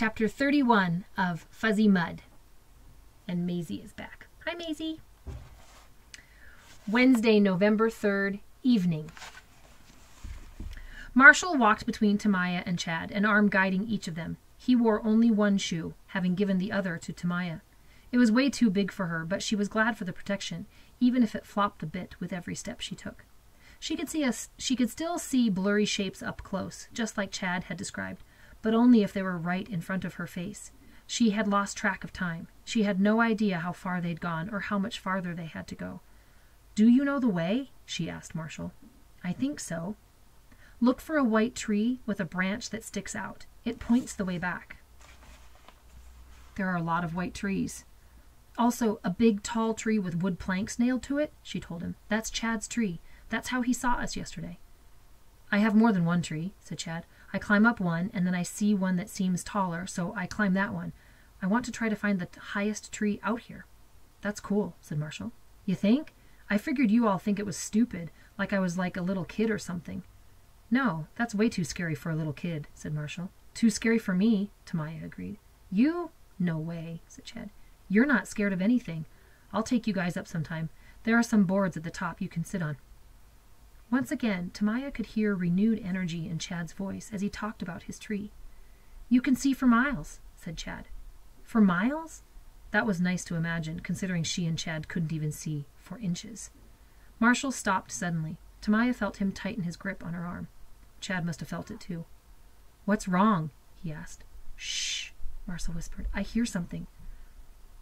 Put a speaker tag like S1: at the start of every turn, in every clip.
S1: Chapter 31 of Fuzzy Mud. And Maisie is back. Hi, Maisie. Wednesday, November 3rd, evening. Marshall walked between Tamaya and Chad, an arm guiding each of them. He wore only one shoe, having given the other to Tamaya. It was way too big for her, but she was glad for the protection, even if it flopped a bit with every step she took. She could still see blurry shapes up close, just like Chad had described, but only if they were right in front of her face. She had lost track of time. She had no idea how far they'd gone or how much farther they had to go. "Do you know the way?" she asked Marshall. "I think so." "Look for a white tree with a branch that sticks out. It points the way back." "There are a lot of white trees." "Also, a big tall tree with wood planks nailed to it," she told him. "That's Chad's tree. That's how he saw us yesterday." "I have more than one tree," said Chad. "I climb up one, and then I see one that seems taller, so I climb that one. I want to try to find the highest tree out here." "That's cool," said Marshall. "You think? I figured you all think it was stupid, like I was like a little kid or something." "No, that's way too scary for a little kid," said Marshall. "Too scary for me," Tamaya agreed. "You? No way," said Chad. "You're not scared of anything. I'll take you guys up sometime. There are some boards at the top you can sit on." Once again, Tamaya could hear renewed energy in Chad's voice as he talked about his tree. "You can see for miles," said Chad. "For miles?" That was nice to imagine, considering she and Chad couldn't even see for inches. Marshall stopped suddenly. Tamaya felt him tighten his grip on her arm. Chad must have felt it too. "What's wrong?" he asked. "Shh," Marshall whispered. "I hear something."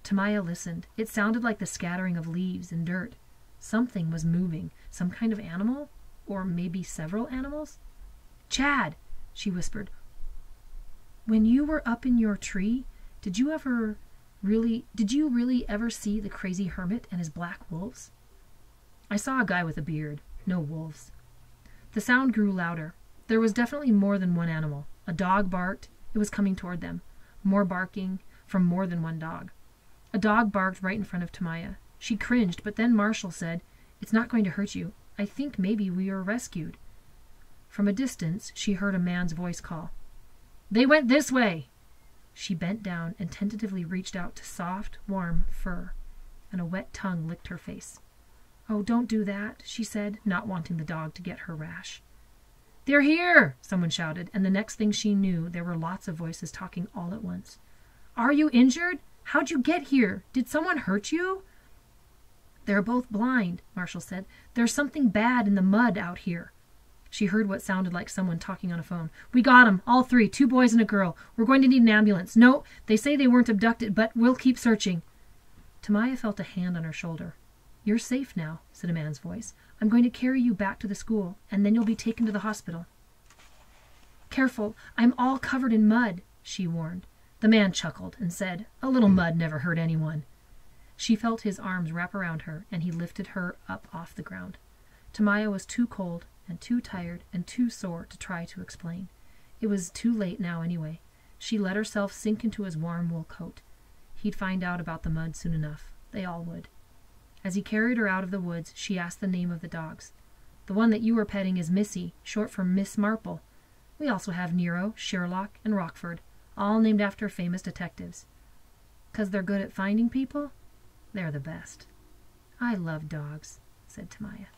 S1: Tamaya listened. It sounded like the scattering of leaves and dirt. Something was moving. Some kind of animal? Or maybe several animals? "Chad," she whispered. "When you were up in your tree, did you really ever see the crazy hermit and his black wolves?" "I saw a guy with a beard. No wolves." The sound grew louder. There was definitely more than one animal. A dog barked. It was coming toward them. More barking from more than one dog. A dog barked right in front of Tamaya. She cringed, but then Marshall said, "It's not going to hurt you. I think maybe we were rescued." From a distance, she heard a man's voice call, "They went this way." She bent down and tentatively reached out to soft, warm fur, and a wet tongue licked her face. "Oh, don't do that," she said, not wanting the dog to get her rash. "They're here!" someone shouted, and the next thing she knew, there were lots of voices talking all at once. "Are you injured? How'd you get here? Did someone hurt you?" "They're both blind," Marshall said. "There's something bad in the mud out here." She heard what sounded like someone talking on a phone. "We got 'em, all three, 2 boys and a girl. We're going to need an ambulance. No, they say they weren't abducted, but we'll keep searching." Tamaya felt a hand on her shoulder. "You're safe now," said a man's voice. "I'm going to carry you back to the school, and then you'll be taken to the hospital." "Careful, I'm all covered in mud," she warned. The man chuckled and said, "A little mud never hurt anyone." She felt his arms wrap around her, and he lifted her up off the ground. Tamaya was too cold and too tired and too sore to try to explain. It was too late now anyway. She let herself sink into his warm wool coat. He'd find out about the mud soon enough. They all would. As he carried her out of the woods, she asked the name of the dogs. "The one that you were petting is Missy, short for Miss Marple. We also have Nero, Sherlock, and Rockford, all named after famous detectives." "'Cause they're good at finding people?" "They're the best." "I love dogs," said Tamaya.